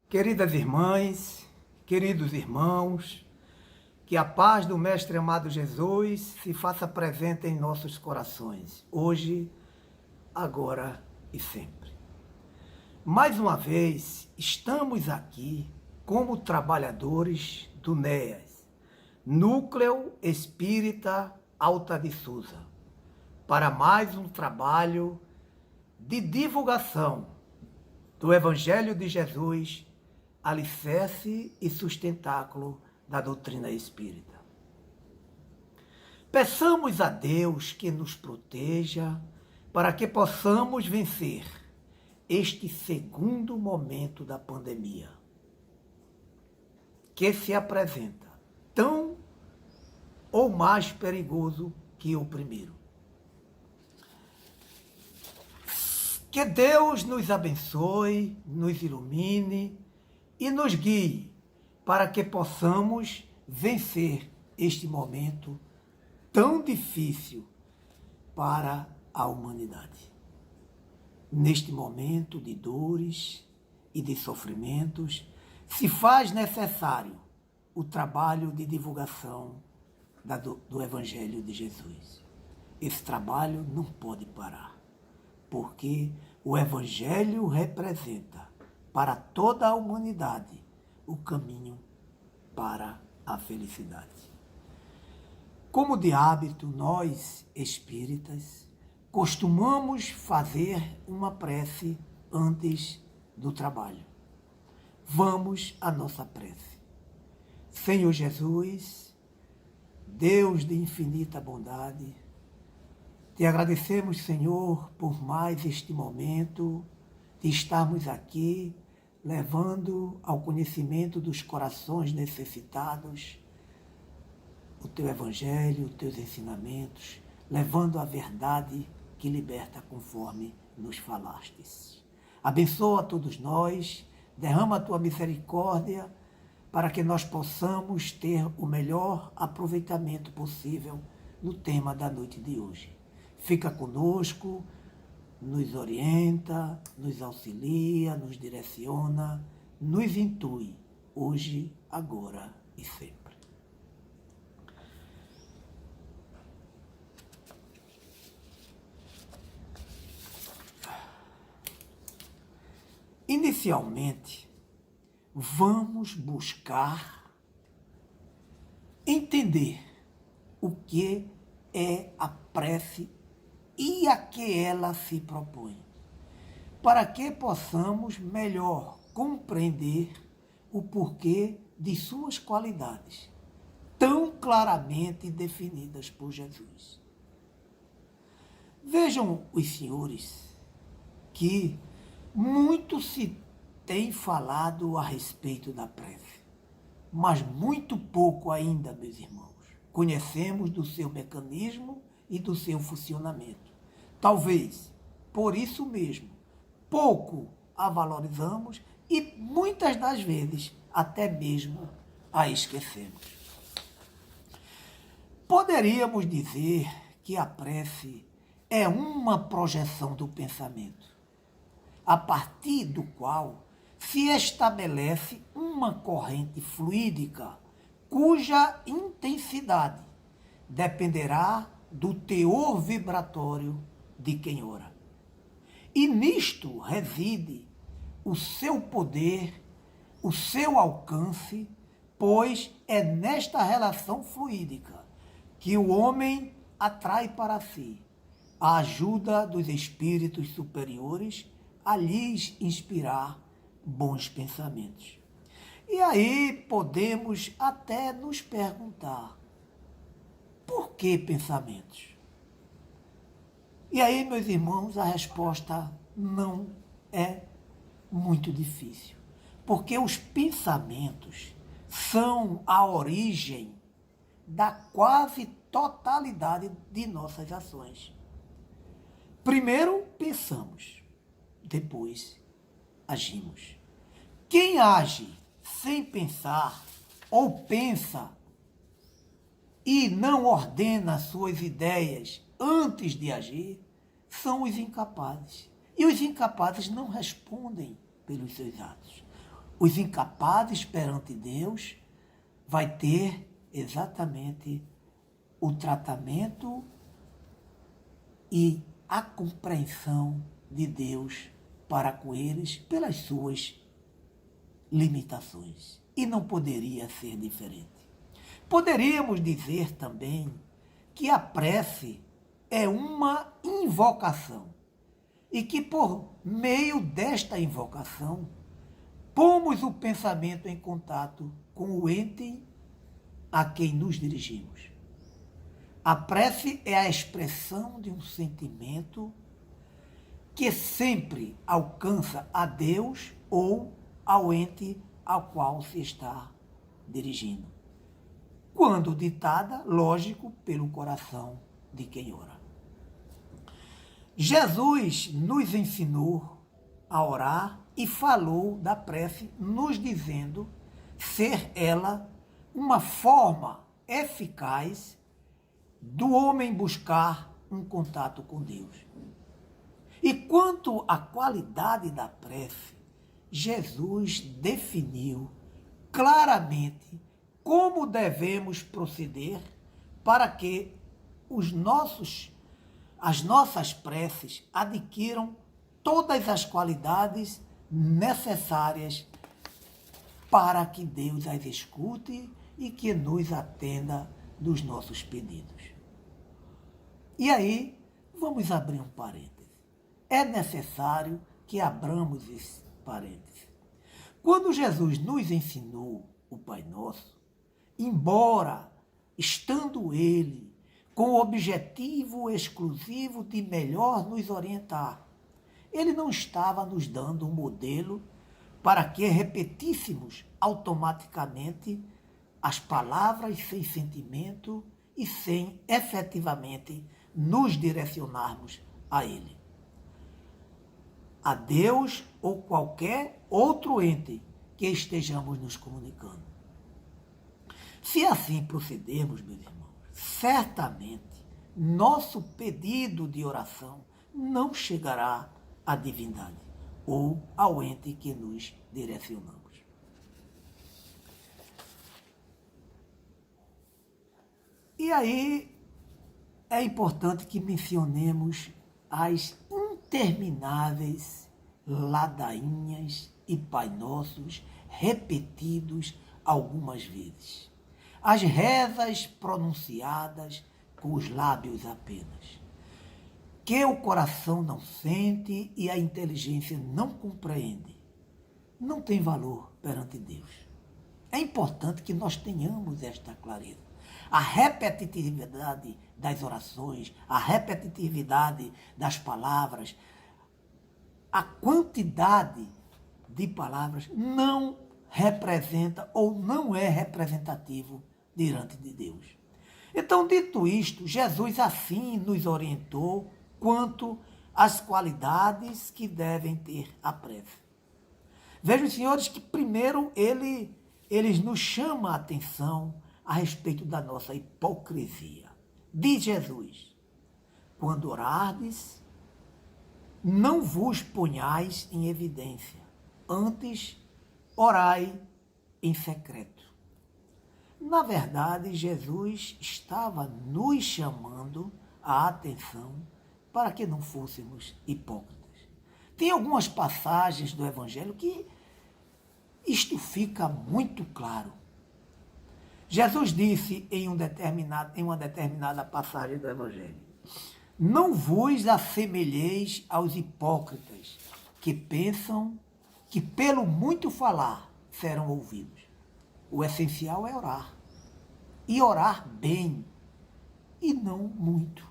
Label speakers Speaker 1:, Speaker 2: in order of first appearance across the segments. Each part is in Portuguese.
Speaker 1: Queridas irmãs, queridos irmãos, que a paz do Mestre amado Jesus se faça presente em nossos corações, hoje, agora e sempre. Mais uma vez, estamos aqui como trabalhadores do NEAS, Núcleo Espírita Alta de Souza, para mais um trabalho de divulgação do Evangelho de Jesus, alicerce e sustentáculo da doutrina espírita. Peçamos a Deus que nos proteja para que possamos vencer este segundo momento da pandemia, que se apresenta tão ou mais perigoso que o primeiro. Que Deus nos abençoe, nos ilumine e nos guie para que possamos vencer este momento tão difícil para a humanidade. Neste momento de dores e de sofrimentos, se faz necessário o trabalho de divulgação do Evangelho de Jesus. Esse trabalho não pode parar, porque o Evangelho representa para toda a humanidade o caminho para a felicidade. Como de hábito, nós, espíritas, costumamos fazer uma prece antes do trabalho. Vamos à nossa prece. Senhor Jesus, Deus de infinita bondade, te agradecemos, Senhor, por mais este momento de estarmos aqui, levando ao conhecimento dos corações necessitados o teu Evangelho, os teus ensinamentos, levando a verdade que liberta conforme nos falastes. Abençoa a todos nós, derrama a tua misericórdia para que nós possamos ter o melhor aproveitamento possível no tema da noite de hoje. Fica conosco, nos orienta, nos auxilia, nos direciona, nos intui, hoje, agora e sempre. Inicialmente, vamos buscar entender o que é a prece e a que ela se propõe, para que possamos melhor compreender o porquê de suas qualidades, tão claramente definidas por Jesus. Vejam os senhores que muito se tem falado a respeito da prece, mas muito pouco ainda, meus irmãos, conhecemos do seu mecanismo e do seu funcionamento. Talvez, por isso mesmo, pouco a valorizamos e muitas das vezes até mesmo a esquecemos. Poderíamos dizer que a prece é uma projeção do pensamento, a partir do qual se estabelece uma corrente fluídica cuja intensidade dependerá do teor vibratório de quem ora. E nisto reside o seu poder, o seu alcance, pois é nesta relação fluídica que o homem atrai para si a ajuda dos espíritos superiores a lhes inspirar bons pensamentos. E aí podemos até nos perguntar, por que pensamentos? E aí, meus irmãos, a resposta não é muito difícil, porque os pensamentos são a origem da quase totalidade de nossas ações. Primeiro pensamos, depois agimos. Quem age sem pensar ou pensa e não ordena suas ideias antes de agir, são os incapazes. E os incapazes não respondem pelos seus atos. os incapazes perante Deus vai ter exatamente o tratamento e a compreensão de Deus para com eles pelas suas limitações. E não poderia ser diferente. Poderíamos dizer também que a prece é uma invocação e que por meio desta invocação pomos o pensamento em contato com o ente a quem nos dirigimos. A prece é a expressão de um sentimento que sempre alcança a Deus ou ao ente ao qual se está dirigindo. Quando ditada, lógico, pelo coração de quem ora. Jesus nos ensinou a orar e falou da prece, nos dizendo ser ela uma forma eficaz do homem buscar um contato com Deus. E quanto à qualidade da prece, Jesus definiu claramente como devemos proceder para que as nossas preces adquiram todas as qualidades necessárias para que Deus as escute e que nos atenda dos nossos pedidos. E aí, vamos abrir um parêntese. É necessário que abramos esse parêntese. Quando Jesus nos ensinou o Pai Nosso, embora estando Ele com o objetivo exclusivo de melhor nos orientar, Ele não estava nos dando um modelo para que repetíssemos automaticamente as palavras sem sentimento e sem efetivamente nos direcionarmos a Ele, a Deus ou qualquer outro ente que estejamos nos comunicando. Se assim procedermos, meus irmãos, certamente nosso pedido de oração não chegará à divindade ou ao ente que nos direcionamos. E aí é importante que mencionemos as intermináveis ladainhas e Pai Nossos repetidos algumas vezes. As rezas pronunciadas com os lábios apenas, que o coração não sente e a inteligência não compreende, não tem valor perante Deus. É importante que nós tenhamos esta clareza. A repetitividade das orações, a repetitividade das palavras, a quantidade de palavras não representa ou não é representativo diante de Deus. Então, dito isto, Jesus assim nos orientou quanto às qualidades que devem ter a prece. Vejam, senhores, que primeiro eles nos chama a atenção a respeito da nossa hipocrisia. Diz Jesus: quando orardes, não vos ponhais em evidência, antes orai em secreto. Na verdade, Jesus estava nos chamando a atenção para que não fôssemos hipócritas. Tem algumas passagens do Evangelho que isto fica muito claro. Jesus disse em uma determinada passagem do Evangelho: não vos assemelheis aos hipócritas que pensam que pelo muito falar serão ouvidos. O essencial é orar. E orar bem, e não muito.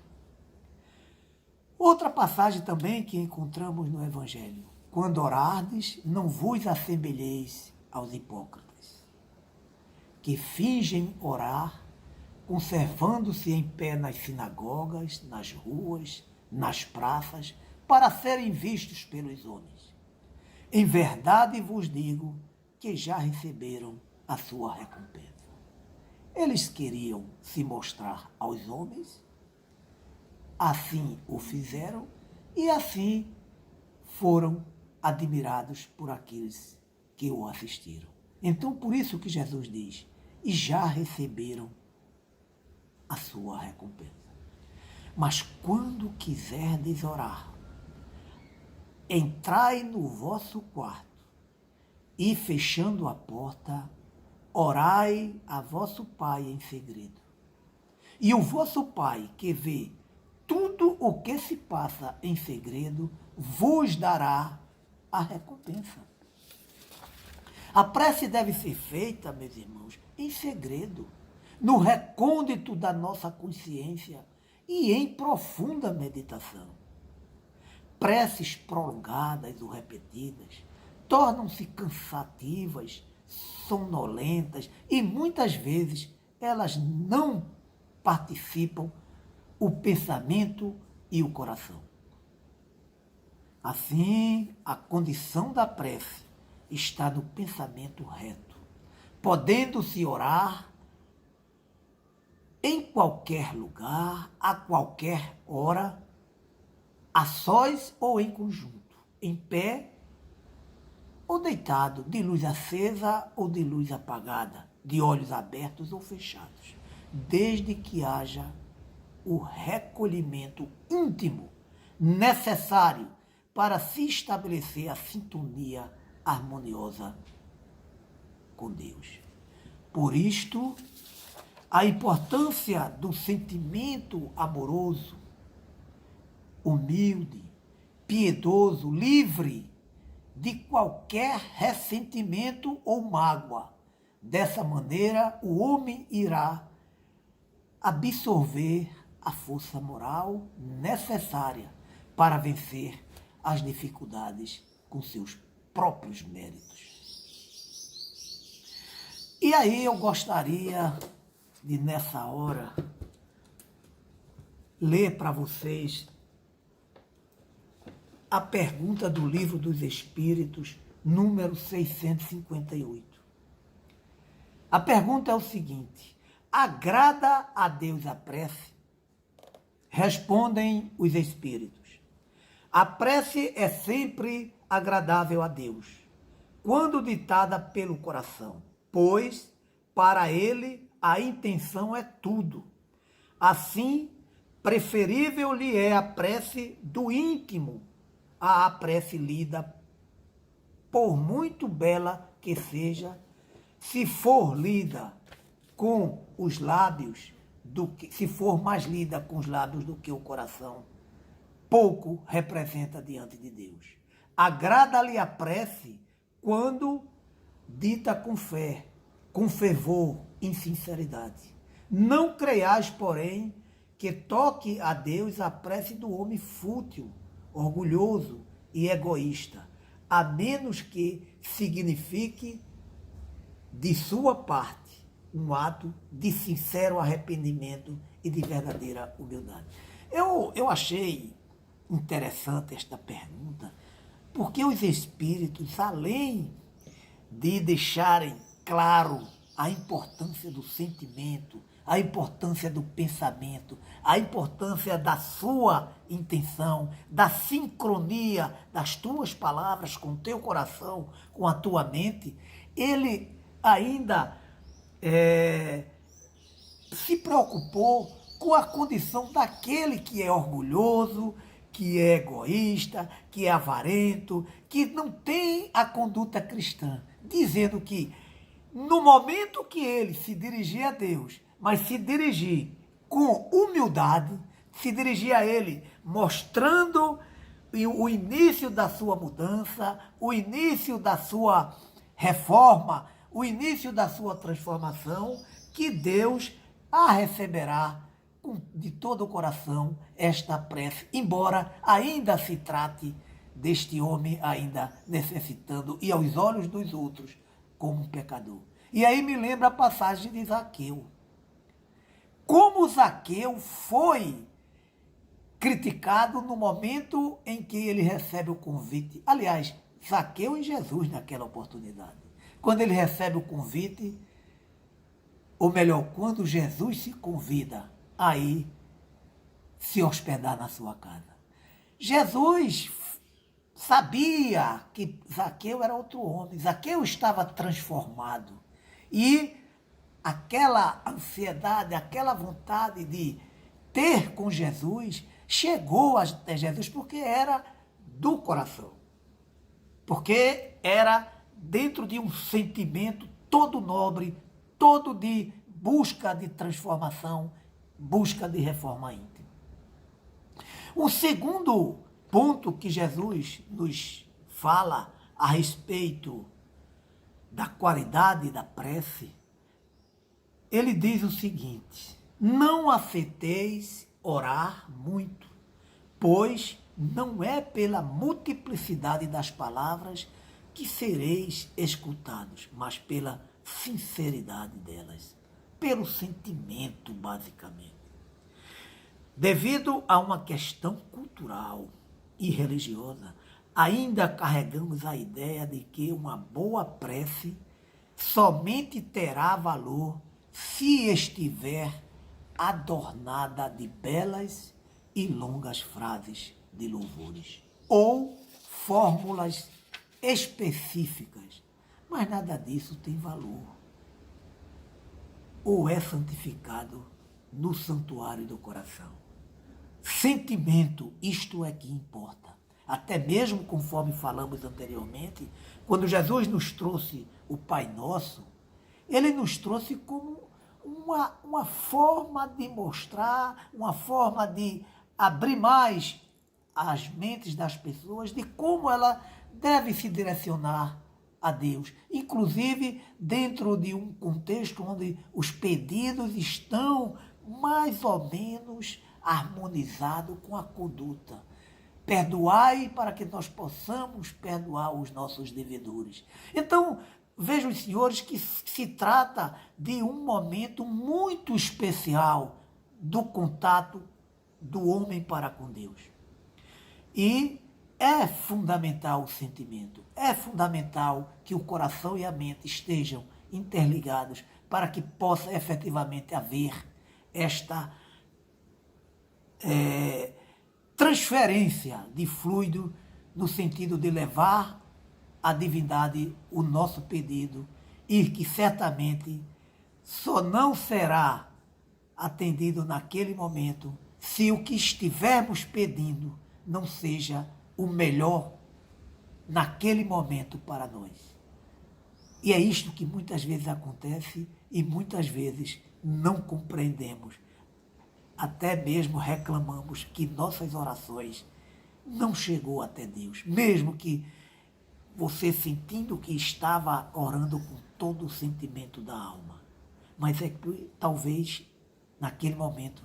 Speaker 1: Outra passagem também que encontramos no Evangelho: quando orardes, não vos assemelheis aos hipócritas, que fingem orar, conservando-se em pé nas sinagogas, nas ruas, nas praças, para serem vistos pelos homens. Em verdade vos digo que já receberam a sua recompensa. Eles queriam se mostrar aos homens, assim o fizeram e assim foram admirados por aqueles que o assistiram. Então, por isso que Jesus diz, e já receberam a sua recompensa. Mas quando quiserdes orar, entrai no vosso quarto e, fechando a porta, orai a vosso Pai em segredo. E o vosso Pai, que vê tudo o que se passa em segredo, vos dará a recompensa. A prece deve ser feita, meus irmãos, em segredo, no recôndito da nossa consciência e em profunda meditação. Preces prolongadas ou repetidas tornam-se cansativas, sonolentas e muitas vezes elas não participam o pensamento e o coração. Assim, a condição da prece está no pensamento reto, podendo-se orar em qualquer lugar, a qualquer hora, a sós ou em conjunto, em pé ou deitado, de luz acesa ou de luz apagada, de olhos abertos ou fechados, desde que haja o recolhimento íntimo necessário para se estabelecer a sintonia harmoniosa com Deus. Por isto, a importância do sentimento amoroso, humilde, piedoso, livre de qualquer ressentimento ou mágoa. Dessa maneira, o homem irá absorver a força moral necessária para vencer as dificuldades com seus próprios méritos. E aí eu gostaria de, nessa hora, ler para vocês a pergunta do Livro dos Espíritos, número 658. A pergunta é o seguinte: agrada a Deus a prece? Respondem os Espíritos: a prece é sempre agradável a Deus, quando ditada pelo coração, pois, para ele, a intenção é tudo. Assim, preferível lhe é a prece do íntimo à prece lida, por muito bela que seja, se for lida com os lábios, se for mais lida com os lábios do que o coração, pouco representa diante de Deus. Agrada-lhe a prece quando dita com fé, com fervor, em sinceridade. Não creiais, porém, que toque a Deus a prece do homem fútil, orgulhoso e egoísta, a menos que signifique de sua parte um ato de sincero arrependimento e de verdadeira humildade. Eu achei interessante esta pergunta, porque os espíritos, além de deixarem claro a importância do sentimento, a importância do pensamento, a importância da sua intenção, da sincronia das tuas palavras com o teu coração, com a tua mente, ele ainda se preocupou com a condição daquele que é orgulhoso, que é egoísta, que é avarento, que não tem a conduta cristã, dizendo que no momento que ele se dirigir a Deus, mas se dirigir com humildade, se dirigir a ele mostrando o início da sua mudança, o início da sua reforma, o início da sua transformação, que Deus a receberá de todo o coração esta prece, embora ainda se trate deste homem ainda necessitando e aos olhos dos outros como um pecador. E aí me lembra a passagem de Zaqueu. Como Zaqueu foi criticado no momento em que ele recebe o convite. Aliás, Zaqueu e Jesus naquela oportunidade. Quando ele recebe o convite, ou melhor, quando Jesus se convida a ir se hospedar na sua casa. Jesus sabia que Zaqueu era outro homem. Zaqueu estava transformado. E aquela ansiedade, aquela vontade de ter com Jesus, chegou até Jesus porque era do coração. Porque era dentro de um sentimento todo nobre, todo de busca de transformação, busca de reforma íntima. O segundo ponto que Jesus nos fala a respeito da qualidade da prece, ele diz o seguinte: não afeteis orar muito, pois não é pela multiplicidade das palavras que sereis escutados, mas pela sinceridade delas, pelo sentimento, basicamente. Devido a uma questão cultural e religiosa, ainda carregamos a ideia de que uma boa prece somente terá valor se estiver adornada de belas e longas frases de louvores ou fórmulas específicas. Mas nada disso tem valor. Ou é santificado no santuário do coração. Sentimento, isto é que importa. Até mesmo conforme falamos anteriormente, quando Jesus nos trouxe o Pai Nosso, ele nos trouxe como uma forma de mostrar, uma forma de abrir mais as mentes das pessoas de como ela deve se direcionar a Deus, inclusive dentro de um contexto onde os pedidos estão mais ou menos harmonizados com a conduta. Perdoai para que nós possamos perdoar os nossos devedores. Então, vejam, senhores, que se trata de um momento muito especial do contato do homem para com Deus. E é fundamental o sentimento, é fundamental que o coração e a mente estejam interligados para que possa efetivamente haver esta transferência de fluido no sentido de levar à divindade o nosso pedido e que certamente só não será atendido naquele momento se o que estivermos pedindo não seja o melhor naquele momento para nós. E é isto que muitas vezes acontece e muitas vezes não compreendemos. Até mesmo reclamamos que nossas orações não chegou até Deus, mesmo que você sentindo que estava orando com todo o sentimento da alma. Mas é que talvez naquele momento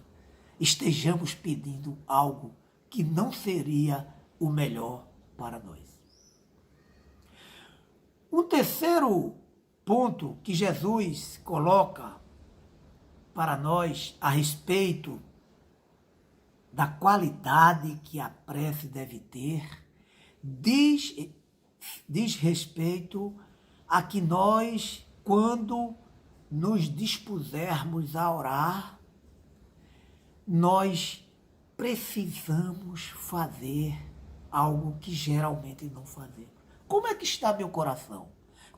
Speaker 1: estejamos pedindo algo que não seria o melhor para nós. Um terceiro ponto que Jesus coloca para nós a respeito da qualidade que a prece deve ter, diz respeito a que nós, quando nos dispusermos a orar, nós precisamos fazer algo que geralmente não fazemos. Como é que está meu coração?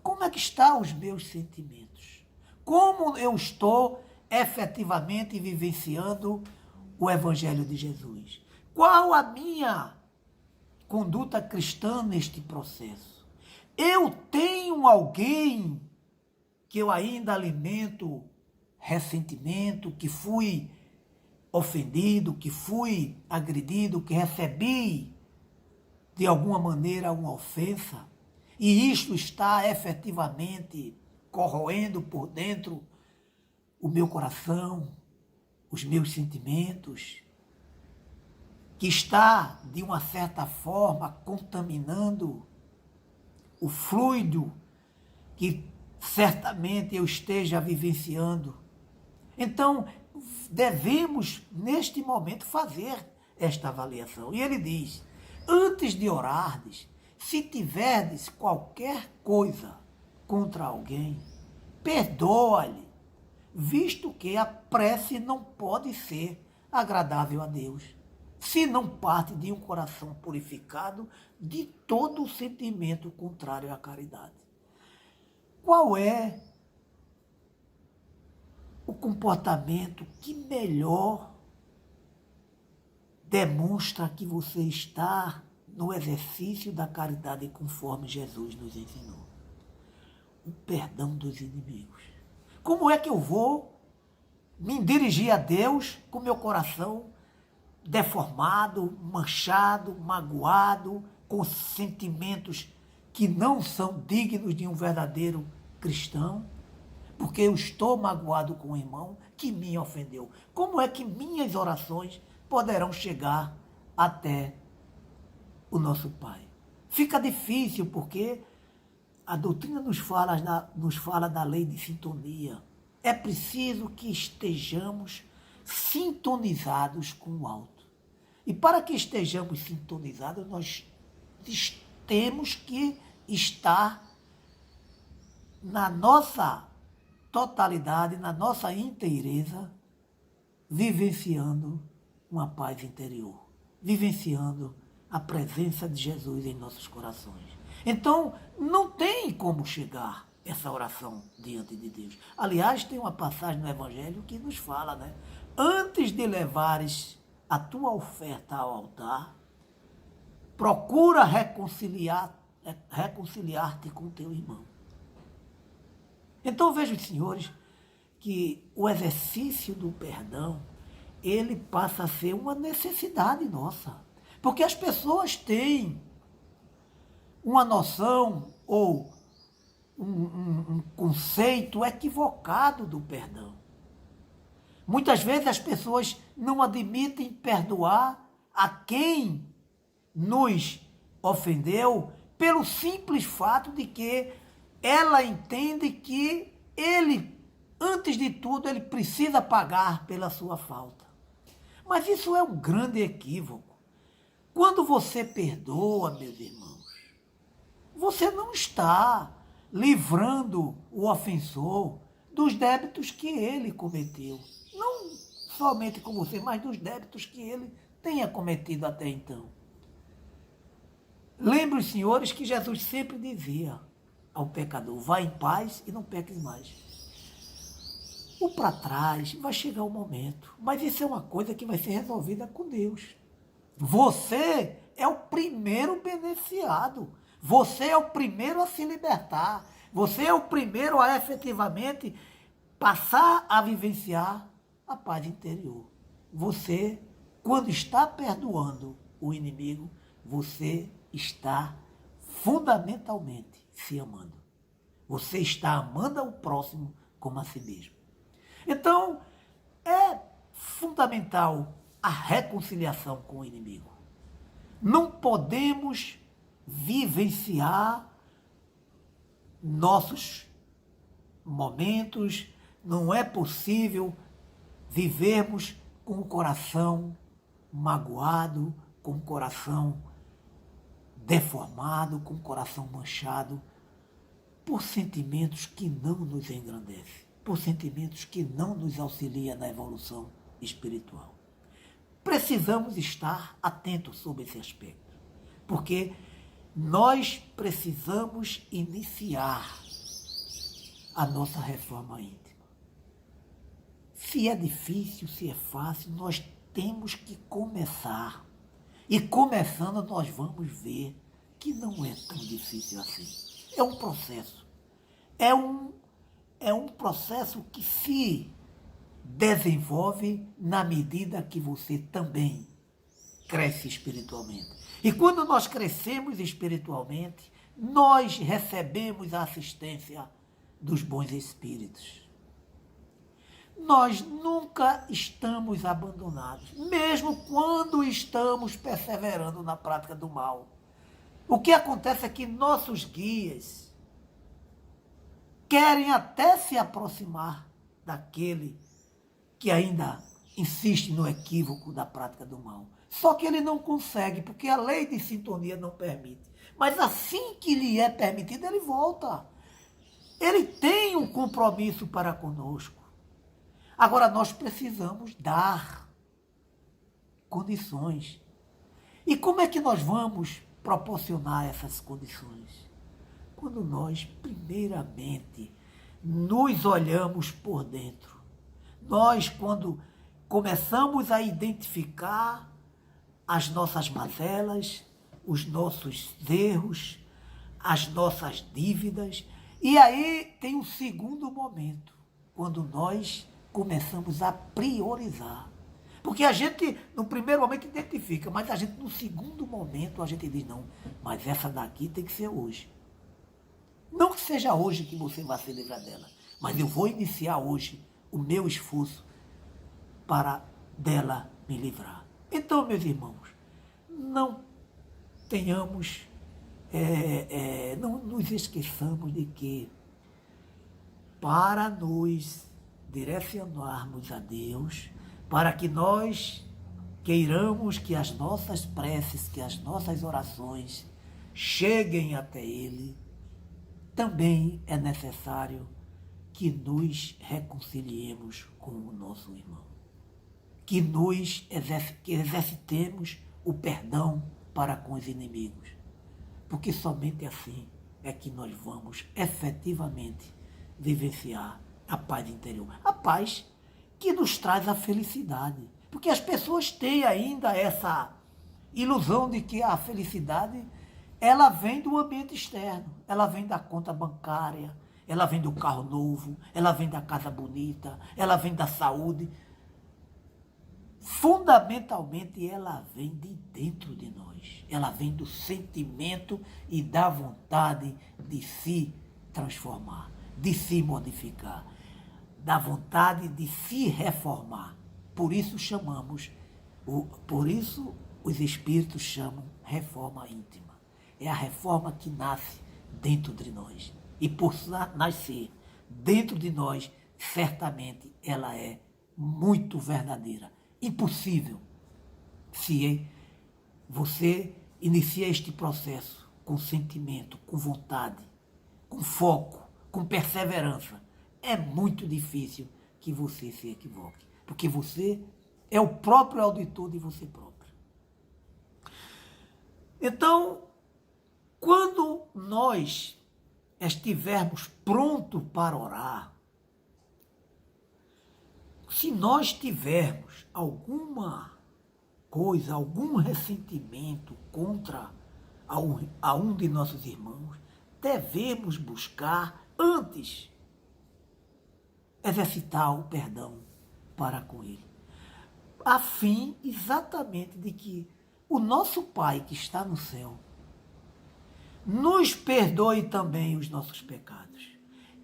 Speaker 1: Como é que estão os meus sentimentos? Como eu estou efetivamente vivenciando o Evangelho de Jesus? Qual a minha conduta cristã neste processo? Eu tenho alguém que eu ainda alimento ressentimento, que fui ofendido, que fui agredido, que recebi de alguma maneira uma ofensa, e isto está efetivamente corroendo por dentro o meu coração, os meus sentimentos, que está, de uma certa forma, contaminando o fluido que certamente eu esteja vivenciando. Então, devemos, neste momento, fazer esta avaliação. E ele diz: antes de orardes, se tiverdes qualquer coisa contra alguém, perdoa-lhe, visto que a prece não pode ser agradável a Deus se não parte de um coração purificado de todo o sentimento contrário à caridade? Qual é o comportamento que melhor demonstra que você está no exercício da caridade conforme Jesus nos ensinou? O perdão dos inimigos. Como é que eu vou me dirigir a Deus com meu coração deformado, manchado, magoado, com sentimentos que não são dignos de um verdadeiro cristão? Porque eu estou magoado com o irmão que me ofendeu. Como é que minhas orações poderão chegar até o nosso Pai? Fica difícil porque a doutrina nos fala da lei de sintonia. É preciso que estejamos sintonizados com o alto. E para que estejamos sintonizados, nós temos que estar na nossa totalidade, na nossa inteireza, vivenciando uma paz interior, vivenciando a presença de Jesus em nossos corações. Então, não tem como chegar essa oração diante de Deus. Aliás, tem uma passagem no Evangelho que nos fala, né? Antes de levares a tua oferta ao altar, procura reconciliar-te com teu irmão. Então, vejo, senhores, que o exercício do perdão, ele passa a ser uma necessidade nossa. Porque as pessoas têm uma noção ou um conceito equivocado do perdão. Muitas vezes as pessoas não admitem perdoar a quem nos ofendeu pelo simples fato de que ela entende que ele, antes de tudo, ele precisa pagar pela sua falta. Mas isso é um grande equívoco. Quando você perdoa, meus irmãos, você não está livrando o ofensor dos débitos que ele cometeu. Não somente com você, mas dos débitos que ele tenha cometido até então. Lembre os senhores que Jesus sempre dizia ao pecador: vá em paz e não peques mais. O para trás vai chegar o momento, mas isso é uma coisa que vai ser resolvida com Deus. Você é o primeiro beneficiado. Você é o primeiro a se libertar. Você é o primeiro a efetivamente passar a vivenciar a paz interior. Você, quando está perdoando o inimigo, você está fundamentalmente se amando. Você está amando ao próximo como a si mesmo. Então, é fundamental a reconciliação com o inimigo. Não podemos vivenciar nossos momentos, não é possível vivermos com o coração magoado, com o coração deformado, com o coração manchado, por sentimentos que não nos engrandecem, por sentimentos que não nos auxiliam na evolução espiritual. Precisamos estar atentos sobre esse aspecto, porque nós precisamos iniciar a nossa reforma íntima. Se é difícil, se é fácil, nós temos que começar. E começando, nós vamos ver que não é tão difícil assim. É um processo. É um processo que se desenvolve na medida que você também cresce espiritualmente. E quando nós crescemos espiritualmente, nós recebemos a assistência dos bons espíritos. Nós nunca estamos abandonados, mesmo quando estamos perseverando na prática do mal. O que acontece é que nossos guias querem até se aproximar daquele que ainda insiste no equívoco da prática do mal. Só que ele não consegue, porque a lei de sintonia não permite. Mas assim que lhe é permitido, ele volta. Ele tem um compromisso para conosco. Agora, nós precisamos dar condições. E como é que nós vamos proporcionar essas condições? Quando nós, primeiramente, nos olhamos por dentro. Nós, quando começamos a identificar as nossas mazelas, os nossos erros, as nossas dívidas. E aí tem um segundo momento, quando nós começamos a priorizar. Porque a gente, no primeiro momento, identifica, mas a gente, no segundo momento, a gente diz, não, mas essa daqui tem que ser hoje. Não que seja hoje que você vai se livrar dela, mas eu vou iniciar hoje o meu esforço para dela me livrar. Então, meus irmãos, não tenhamos, não nos esqueçamos de que para nos direcionarmos a Deus, para que nós queiramos que as nossas preces, que as nossas orações cheguem até Ele, também é necessário que nos reconciliemos com o nosso irmão. Que exercitemos o perdão para com os inimigos. Porque somente assim é que nós vamos efetivamente vivenciar a paz interior. A paz que nos traz a felicidade. Porque as pessoas têm ainda essa ilusão de que a felicidade ela vem do ambiente externo, ela vem da conta bancária, ela vem do carro novo, ela vem da casa bonita, ela vem da saúde. Fundamentalmente, ela vem de dentro de nós. Ela vem do sentimento e da vontade de se transformar, de se modificar, da vontade de se reformar. Por isso os espíritos chamam reforma íntima. É a reforma que nasce dentro de nós. E por nascer dentro de nós, certamente ela é muito verdadeira. Impossível se você inicia este processo com sentimento, com vontade, com foco, com perseverança. É muito difícil que você se equivoque, porque você é o próprio auditor de você próprio. Então, quando nós estivermos prontos para orar, se nós tivermos alguma coisa, algum ressentimento contra a um de nossos irmãos, devemos buscar antes exercitar o perdão para com ele, a fim exatamente de que o nosso Pai que está no céu nos perdoe também os nossos pecados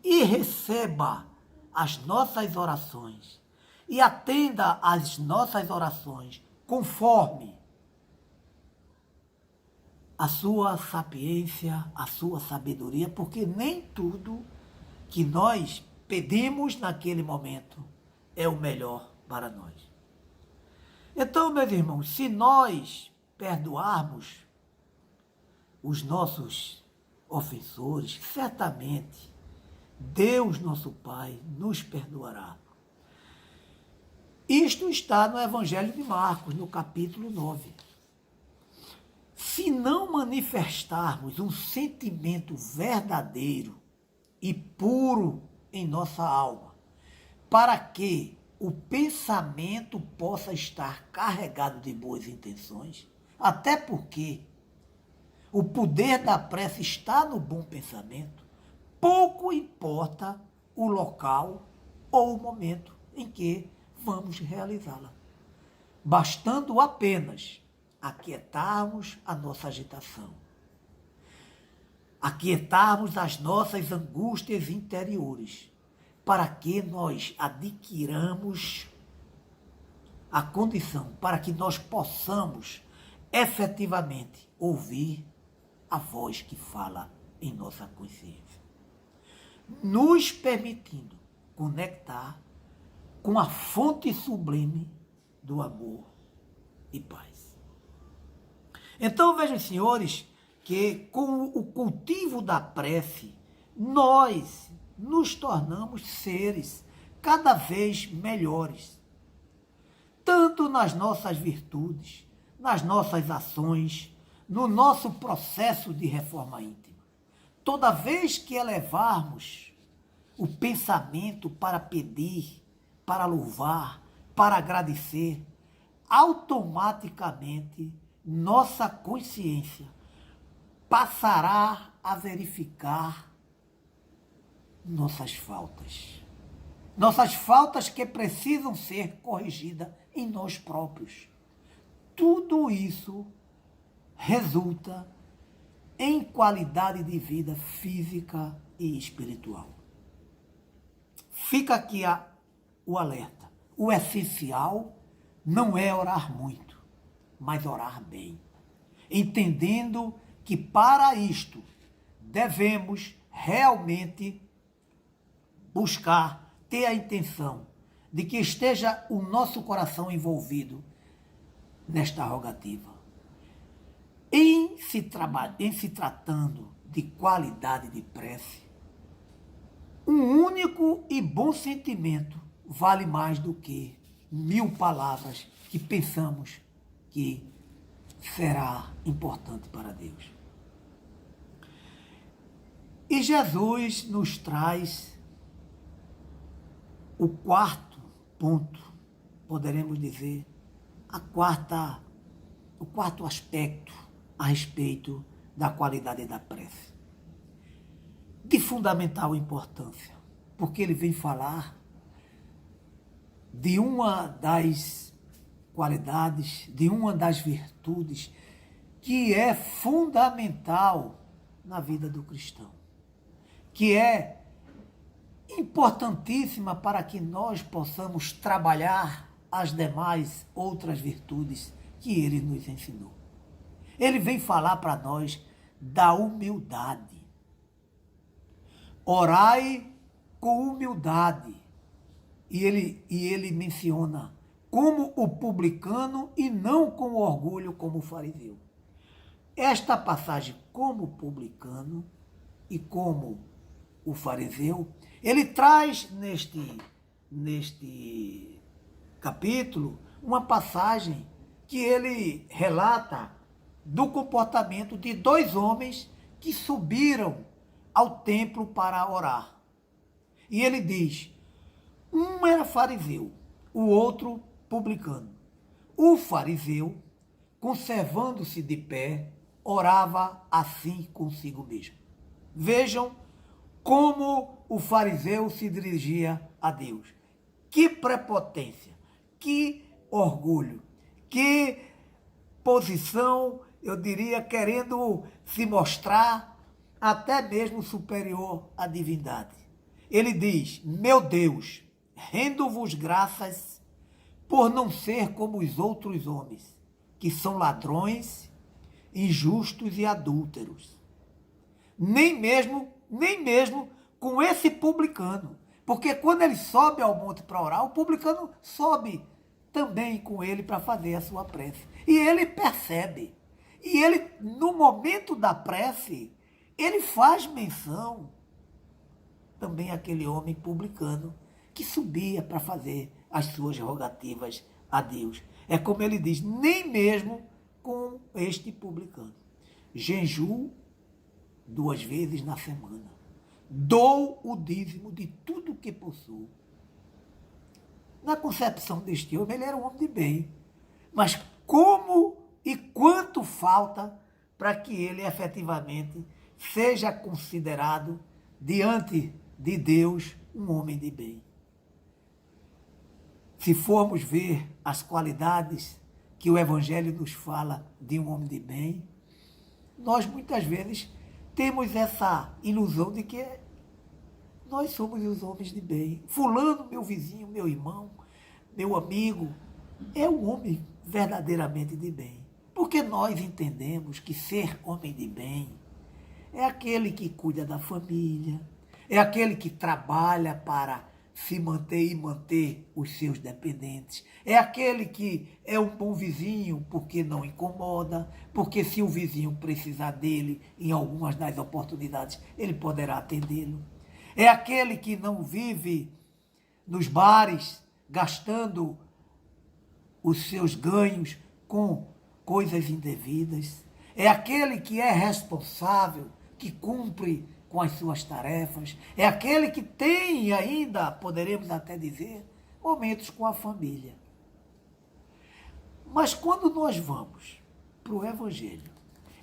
Speaker 1: e receba as nossas orações e atenda às nossas orações conforme a sua sapiência, a sua sabedoria, porque nem tudo que nós pedimos naquele momento é o melhor para nós. Então, meus irmãos, se nós perdoarmos os nossos ofensores, certamente Deus, nosso Pai, nos perdoará. Isto está no Evangelho de Marcos, no capítulo 9. Se não manifestarmos um sentimento verdadeiro e puro em nossa alma, para que o pensamento possa estar carregado de boas intenções, até porque o poder da prece está no bom pensamento, pouco importa o local ou o momento em que vamos realizá-la, bastando apenas aquietarmos a nossa agitação, aquietarmos as nossas angústias interiores, para que nós adquiramos a condição, para que nós possamos efetivamente ouvir a voz que fala em nossa consciência, nos permitindo conectar com a fonte sublime do amor e paz. Então, vejam, senhores, que com o cultivo da prece, nós nos tornamos seres cada vez melhores. tanto nas nossas virtudes, nas nossas ações, no nosso processo de reforma íntima. Toda vez que elevarmos o pensamento para pedir, para louvar, para agradecer, automaticamente nossa consciência passará a verificar nossas faltas. Nossas faltas que precisam ser corrigidas em nós próprios. Tudo isso resulta em qualidade de vida física e espiritual. Fica aqui o alerta. O essencial não é orar muito, mas orar bem. Entendendo que para isto devemos realmente buscar, ter a intenção de que esteja o nosso coração envolvido nesta rogativa. Em se tratando de qualidade de prece, um único e bom sentimento vale mais do que 1000 palavras que pensamos que será importante para Deus. E Jesus nos traz o quarto ponto, poderemos dizer, o quarto aspecto a respeito da qualidade da prece. De fundamental importância, porque ele vem falar de uma das qualidades, de uma das virtudes que é fundamental na vida do cristão, que é importantíssima para que nós possamos trabalhar as demais outras virtudes que ele nos ensinou. Ele vem falar para nós da humildade. Orai com humildade. E ele menciona como o publicano e não com orgulho como o fariseu. Esta passagem, como o publicano e como o fariseu, ele traz neste capítulo uma passagem que ele relata do comportamento de 2 homens que subiram ao templo para orar. E ele diz, um era fariseu, o outro publicano. O fariseu, conservando-se de pé, orava assim consigo mesmo. Vejam como o fariseu se dirigia a Deus. Que prepotência, que orgulho, que posição, eu diria, querendo se mostrar até mesmo superior à divindade. Ele diz, meu Deus, rendo-vos graças por não ser como os outros homens, que são ladrões, injustos e adúlteros. Nem mesmo com esse publicano. Porque quando ele sobe ao monte para orar, o publicano sobe também com ele para fazer a sua prece. E ele percebe. E ele, no momento da prece, ele faz menção também àquele homem publicano que subia para fazer as suas rogativas a Deus. É como ele diz, nem mesmo com este publicano. Jejuo 2 vezes na semana. Dou o dízimo de tudo que possuo. Na concepção deste homem, ele era um homem de bem. Mas como e quanto falta para que ele efetivamente seja considerado diante de Deus um homem de bem? Se formos ver as qualidades que o Evangelho nos fala de um homem de bem, nós muitas vezes temos essa ilusão de que nós somos os homens de bem. Fulano, meu vizinho, meu irmão, meu amigo, é um homem verdadeiramente de bem. Porque nós entendemos que ser homem de bem é aquele que cuida da família, é aquele que trabalha para se manter e manter os seus dependentes. É aquele que é um bom vizinho porque não incomoda, porque se o vizinho precisar dele em algumas das oportunidades, ele poderá atendê-lo. É aquele que não vive nos bares gastando os seus ganhos com coisas indevidas. É aquele que é responsável, que cumpre com as suas tarefas. É aquele que tem ainda, poderemos até dizer, momentos com a família. Mas quando nós vamos para o Evangelho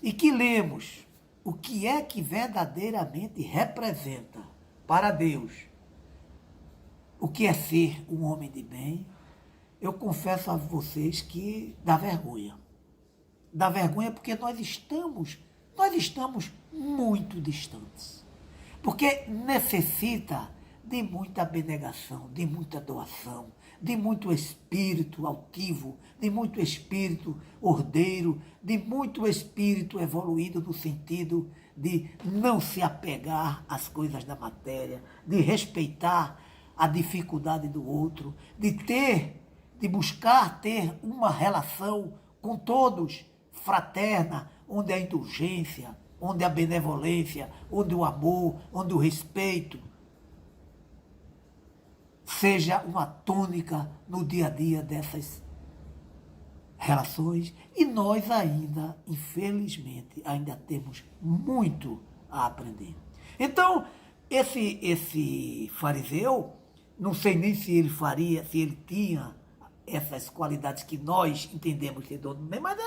Speaker 1: e que lemos o que é que verdadeiramente representa para Deus o que é ser um homem de bem, eu confesso a vocês que dá vergonha. Dá vergonha porque nós estamos muito distantes. Porque necessita de muita abnegação, de muita doação, de muito espírito altivo, de muito espírito ordeiro, de muito espírito evoluído no sentido de não se apegar às coisas da matéria, de respeitar a dificuldade do outro, de buscar ter uma relação com todos fraterna, onde a indulgência, onde a benevolência, onde o amor, onde o respeito seja uma tônica no dia a dia dessas relações. E nós ainda, infelizmente, ainda temos muito a aprender. Então, esse fariseu, não sei nem se ele tinha essas qualidades que nós entendemos ser dono do bem, mas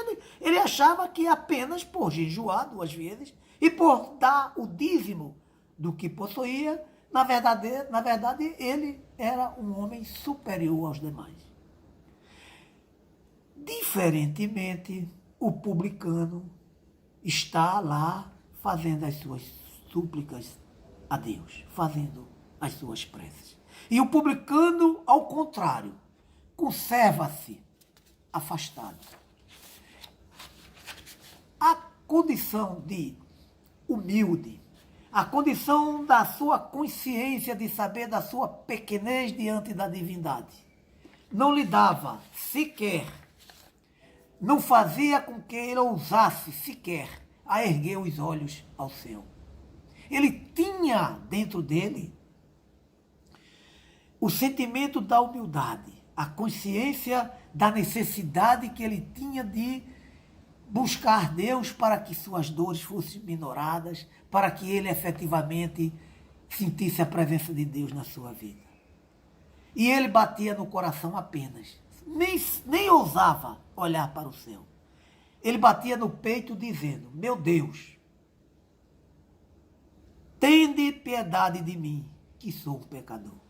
Speaker 1: ele achava que apenas por jejuar 2 vezes e por dar o dízimo do que possuía, na verdade ele era um homem superior aos demais. Diferentemente, o publicano está lá fazendo as suas súplicas a Deus, fazendo as suas preces. E o publicano, ao contrário, conserva-se afastado. A condição de humilde, a condição da sua consciência de saber da sua pequenez diante da divindade, não lhe dava sequer, não fazia com que ele ousasse sequer a erguer os olhos ao céu. Ele tinha dentro dele o sentimento da humildade, a consciência da necessidade que ele tinha de buscar Deus para que suas dores fossem minoradas, para que ele efetivamente sentisse a presença de Deus na sua vida. E ele batia no coração apenas, nem ousava olhar para o céu. Ele batia no peito dizendo: meu Deus, tende piedade de mim, que sou um pecador.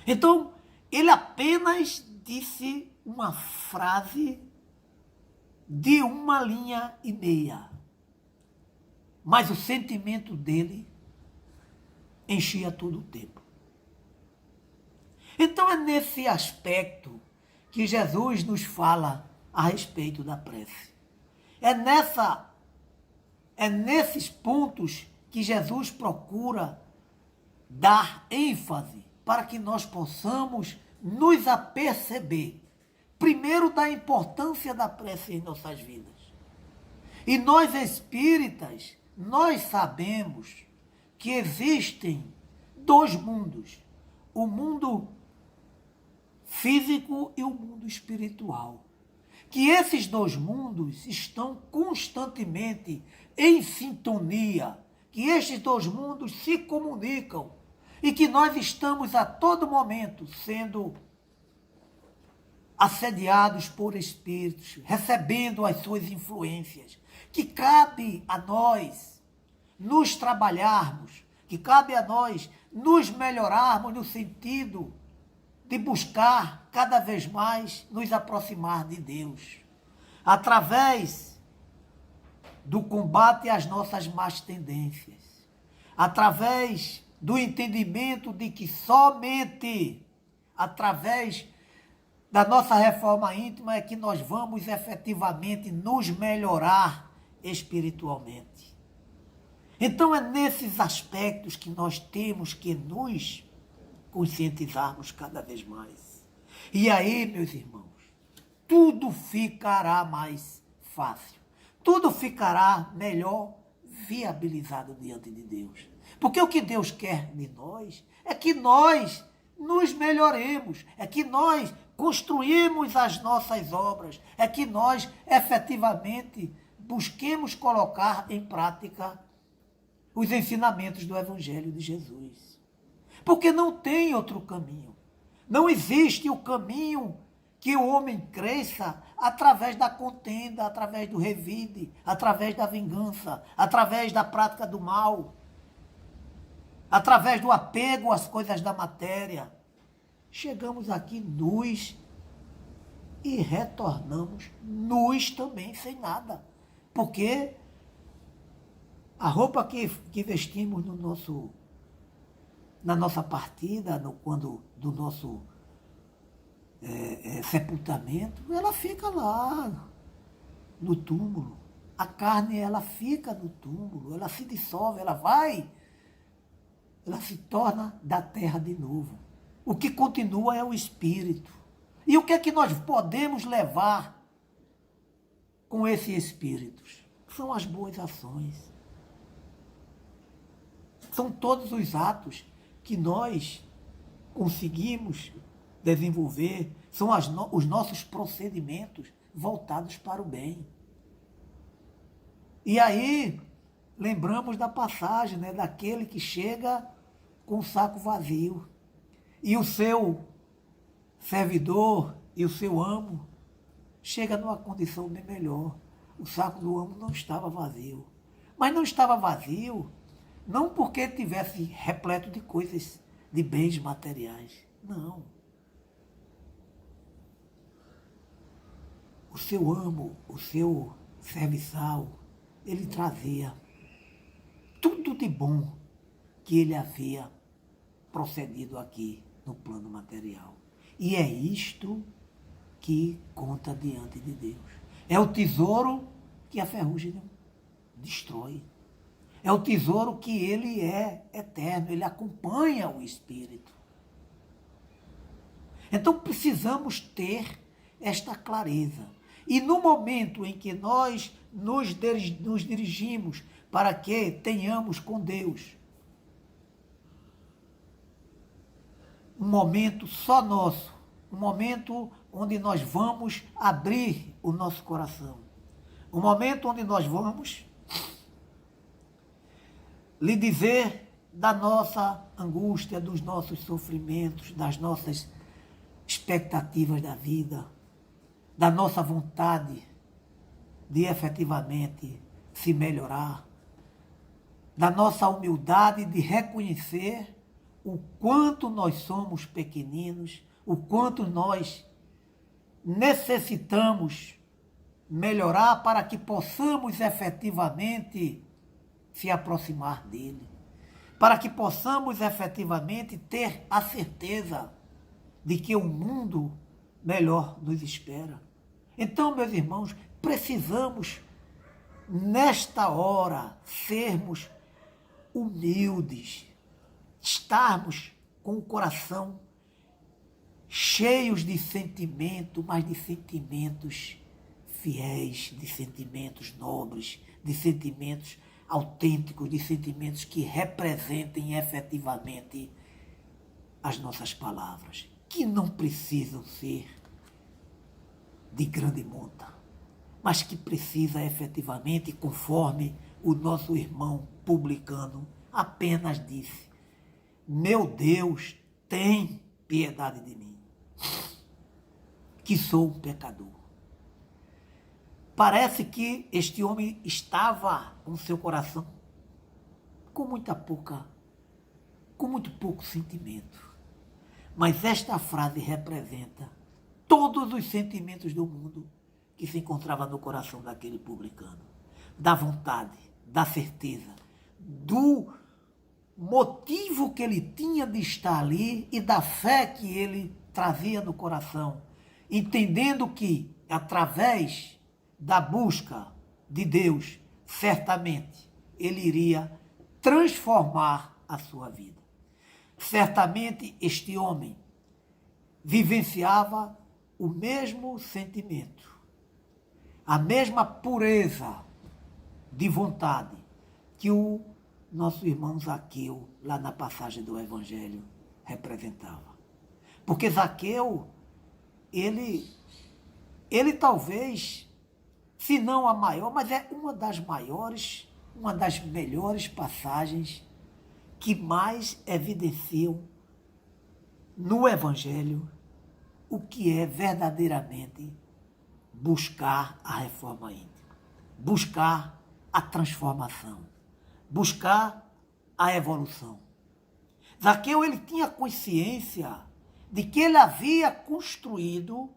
Speaker 1: Então, ele apenas disse uma frase de 1 linha e meia, mas o sentimento dele enchia todo o tempo. Então é nesse aspecto que Jesus nos fala a respeito da prece. É nesses pontos que Jesus procura dar ênfase para que nós possamos nos aperceber, primeiro, da importância da prece em nossas vidas. E nós espíritas, nós sabemos que existem 2 mundos, o mundo físico e o mundo espiritual. Que esses 2 mundos estão constantemente em sintonia, que estes 2 mundos se comunicam e que nós estamos a todo momento sendo assediados por espíritos, recebendo as suas influências, que cabe a nós nos trabalharmos, que cabe a nós nos melhorarmos no sentido de buscar cada vez mais nos aproximar de Deus, através do combate às nossas más tendências, através do entendimento de que somente através da nossa reforma íntima é que nós vamos efetivamente nos melhorar espiritualmente. Então é nesses aspectos que nós temos que nos conscientizarmos cada vez mais. E aí, meus irmãos, tudo ficará mais fácil, tudo ficará melhor viabilizado diante de Deus. Porque o que Deus quer de nós é que nós nos melhoremos, é que nós construímos as nossas obras, é que nós efetivamente busquemos colocar em prática os ensinamentos do Evangelho de Jesus. Porque não tem outro caminho. Não existe o caminho que o homem cresça através da contenda, através do revide, através da vingança, através da prática do mal, através do apego às coisas da matéria. Chegamos aqui nus e retornamos nus também, sem nada. Porque a roupa que vestimos na nossa partida, quando do nosso sepultamento, ela fica lá no túmulo. A carne, ela fica no túmulo, ela se dissolve, ela se torna da terra de novo. O que continua é o espírito. E o que é que nós podemos levar com esses espíritos? São as boas ações. São todos os atos que nós conseguimos desenvolver, são os nossos procedimentos voltados para o bem. E aí, lembramos da passagem, né, daquele que chega com o saco vazio. E o seu servidor e o seu amo chega numa condição bem melhor. O saco do amo não estava vazio. Mas não estava vazio não porque tivesse repleto de coisas, de bens materiais. Não. O seu amo, o seu serviçal, ele trazia tudo de bom que ele havia procedido aqui no plano material. E é isto que conta diante de Deus. É o tesouro que a ferrugem não destrói. É o tesouro que ele é eterno, ele acompanha o espírito. Então precisamos ter esta clareza. E no momento em que nós nos dirigimos para que tenhamos com Deus um momento só nosso, um momento onde nós vamos abrir o nosso coração, um momento onde nós vamos lhe dizer da nossa angústia, dos nossos sofrimentos, das nossas expectativas da vida, da nossa vontade de efetivamente se melhorar, da nossa humildade de reconhecer o quanto nós somos pequeninos, o quanto nós necessitamos melhorar para que possamos efetivamente se aproximar dele, para que possamos efetivamente ter a certeza de que um mundo melhor nos espera. Então, meus irmãos, precisamos, nesta hora, sermos humildes, estarmos com o coração cheios de sentimento, mas de sentimentos fiéis, de sentimentos nobres, de sentimentos autênticos, de sentimentos que representem efetivamente as nossas palavras, que não precisam ser de grande monta, mas que precisa efetivamente, conforme o nosso irmão publicano apenas disse: meu Deus, tem piedade de mim, que sou um pecador. Parece que este homem estava com seu coração com muito pouco sentimento. Mas esta frase representa todos os sentimentos do mundo que se encontrava no coração daquele publicano. Da vontade, da certeza, do motivo que ele tinha de estar ali e da fé que ele trazia no coração, entendendo que, através da busca de Deus, certamente ele iria transformar a sua vida. Certamente este homem vivenciava o mesmo sentimento, a mesma pureza de vontade que o nosso irmão Zaqueu, lá na passagem do Evangelho, representava. Porque Zaqueu, ele talvez, se não a maior, mas é uma das maiores, uma das melhores passagens que mais evidenciam no Evangelho o que é verdadeiramente buscar a reforma íntima, buscar a transformação, buscar a evolução. Zaqueu, ele tinha consciência de que ele havia construído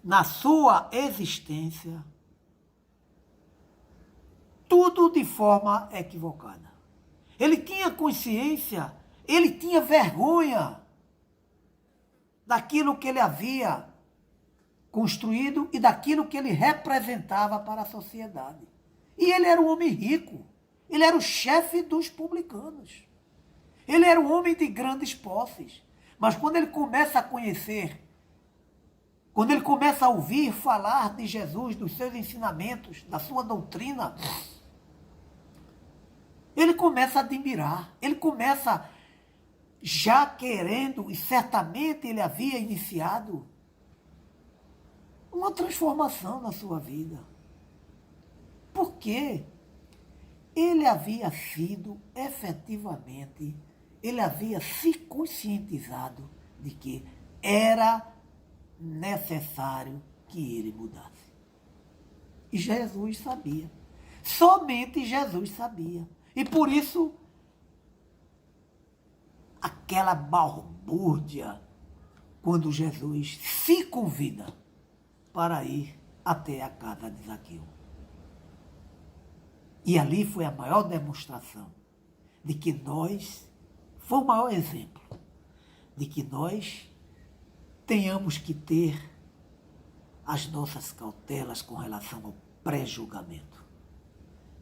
Speaker 1: na sua existência tudo de forma equivocada. Ele tinha consciência, ele tinha vergonha daquilo que ele havia construído e daquilo que ele representava para a sociedade. E ele era um homem rico, ele era o chefe dos publicanos, ele era um homem de grandes posses. Mas quando ele começa a conhecer, quando ele começa a ouvir falar de Jesus, dos seus ensinamentos, da sua doutrina, ele começa a admirar, ele começa já querendo, e certamente ele havia iniciado, uma transformação na sua vida. Por quê? Ele havia sido efetivamente, ele havia se conscientizado de que era necessário que ele mudasse. E Jesus sabia. Somente Jesus sabia. E por isso, aquela balbúrdia, quando Jesus se convida para ir até a casa de Zaqueu. E ali foi a maior demonstração de que nós, foi o maior exemplo, de que nós tenhamos que ter as nossas cautelas com relação ao pré-julgamento.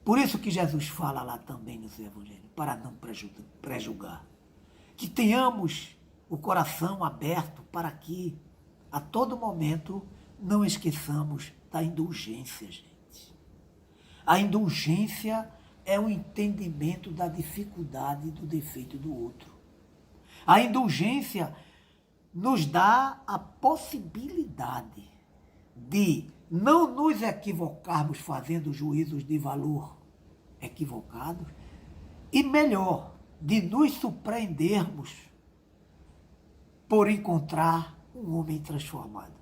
Speaker 1: Por isso que Jesus fala lá também no seu Evangelho, para não pré-julgar. Que tenhamos o coração aberto para que, a todo momento, não esqueçamos da indulgência, gente. A indulgência é o entendimento da dificuldade e do defeito do outro. A indulgência nos dá a possibilidade de não nos equivocarmos fazendo juízos de valor equivocados e, melhor, de nos surpreendermos por encontrar um homem transformado.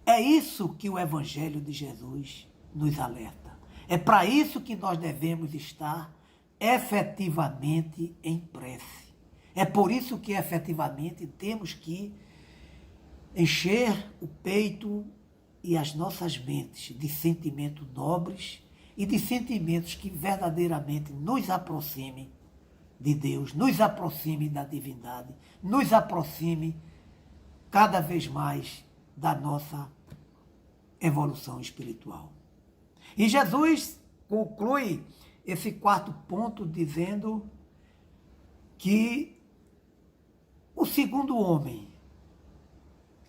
Speaker 1: É isso que o Evangelho de Jesus nos alerta. É para isso que nós devemos estar efetivamente em prece. É por isso que efetivamente temos que encher o peito e as nossas mentes de sentimentos nobres e de sentimentos que verdadeiramente nos aproximem de Deus, nos aproxime da divindade, nos aproxime cada vez mais da nossa evolução espiritual. E Jesus conclui esse quarto ponto dizendo que o segundo homem,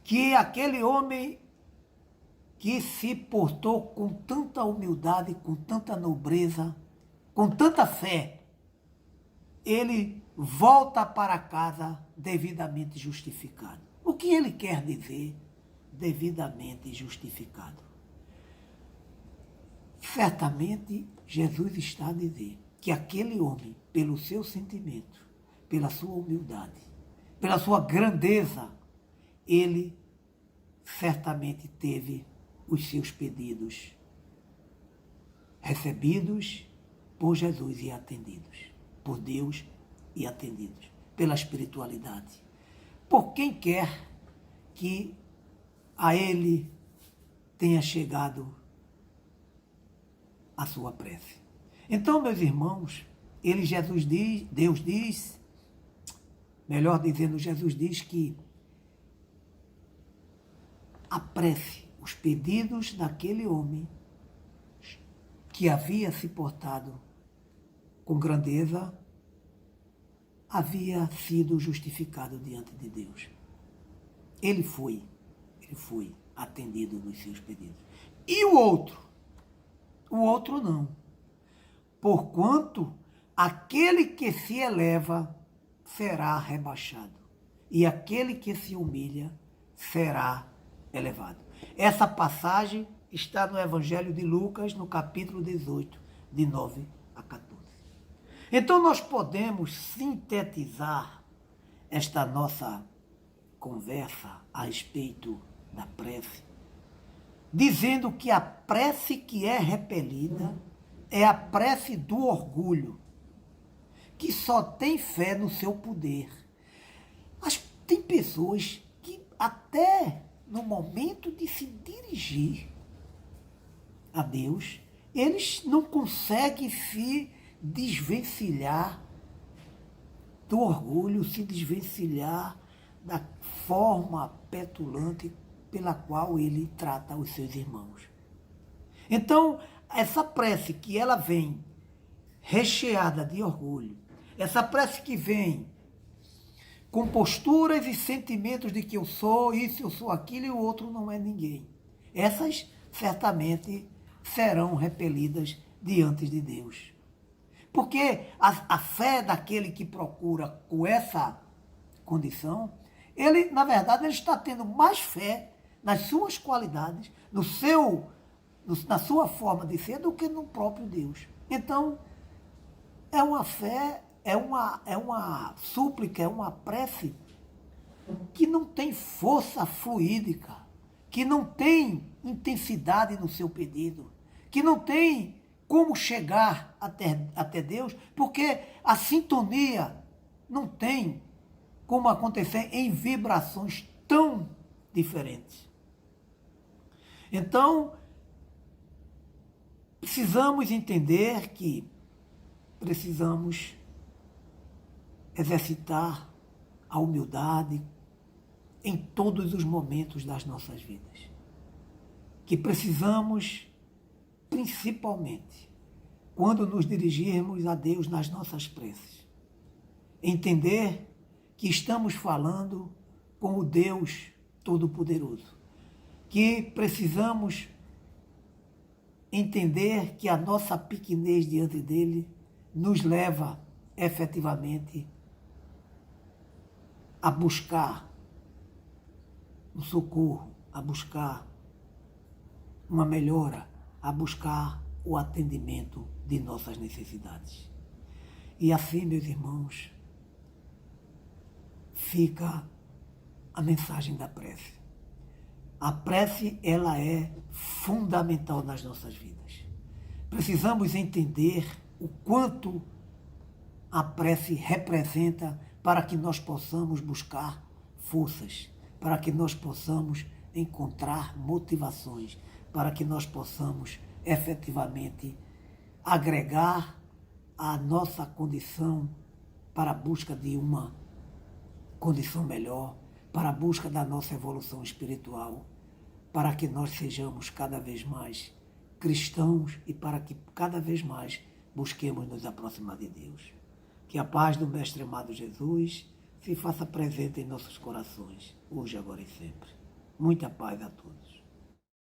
Speaker 1: que aquele homem que se portou com tanta humildade, com tanta nobreza, com tanta fé, ele volta para casa devidamente justificado. O que ele quer dizer devidamente justificado? Certamente Jesus está a dizer que aquele homem, pelo seu sentimento, pela sua humildade, pela sua grandeza, ele certamente teve os seus pedidos recebidos por Jesus e atendidos, por Deus e atendidos, pela espiritualidade, por quem quer que a ele tenha chegado a sua prece. Então, meus irmãos, Deus diz, melhor dizendo, Jesus diz que a prece, os pedidos daquele homem que havia se portado com grandeza, havia sido justificado diante de Deus. Ele foi atendido nos seus pedidos. E o outro? O outro não. Porquanto aquele que se eleva será rebaixado, e aquele que se humilha será elevado. Essa passagem está no Evangelho de Lucas, no capítulo 18, de 9 a 14. Então nós podemos sintetizar esta nossa conversa a respeito da prece, dizendo que a prece que é repelida é a prece do orgulho, que só tem fé no seu poder. Mas tem pessoas que até no momento de se dirigir a Deus, eles não conseguem se desvencilhar do orgulho, se desvencilhar da forma petulante pela qual ele trata os seus irmãos. Então, essa prece que ela vem recheada de orgulho, essa prece que vem com posturas e sentimentos de que eu sou isso, eu sou aquilo e o outro não é ninguém, essas certamente serão repelidas diante de Deus. Porque a fé daquele que procura com essa condição, ele, na verdade, ele está tendo mais fé nas suas qualidades, na sua forma de ser, do que no próprio Deus. Então, é uma fé, é uma súplica, é uma prece que não tem força fluídica, que não tem intensidade no seu pedido, que não tem como chegar até Deus, porque a sintonia não tem como acontecer em vibrações tão diferentes. Então, precisamos entender que precisamos exercitar a humildade em todos os momentos das nossas vidas. Que precisamos, principalmente, quando nos dirigirmos a Deus nas nossas preces, entender que estamos falando com o Deus Todo-Poderoso, que precisamos entender que a nossa pequenez diante dele nos leva efetivamente a buscar um socorro, a buscar uma melhora, a buscar o atendimento de nossas necessidades. E assim, meus irmãos, fica a mensagem da prece. A prece, ela é fundamental nas nossas vidas. Precisamos entender o quanto a prece representa para que nós possamos buscar forças, para que nós possamos encontrar motivações, para que nós possamos efetivamente agregar a nossa condição para a busca de uma condição melhor, para a busca da nossa evolução espiritual, para que nós sejamos cada vez mais cristãos e para que cada vez mais busquemos nos aproximar de Deus. Que a paz do Mestre amado Jesus se faça presente em nossos corações, hoje, agora e sempre. Muita paz a todos.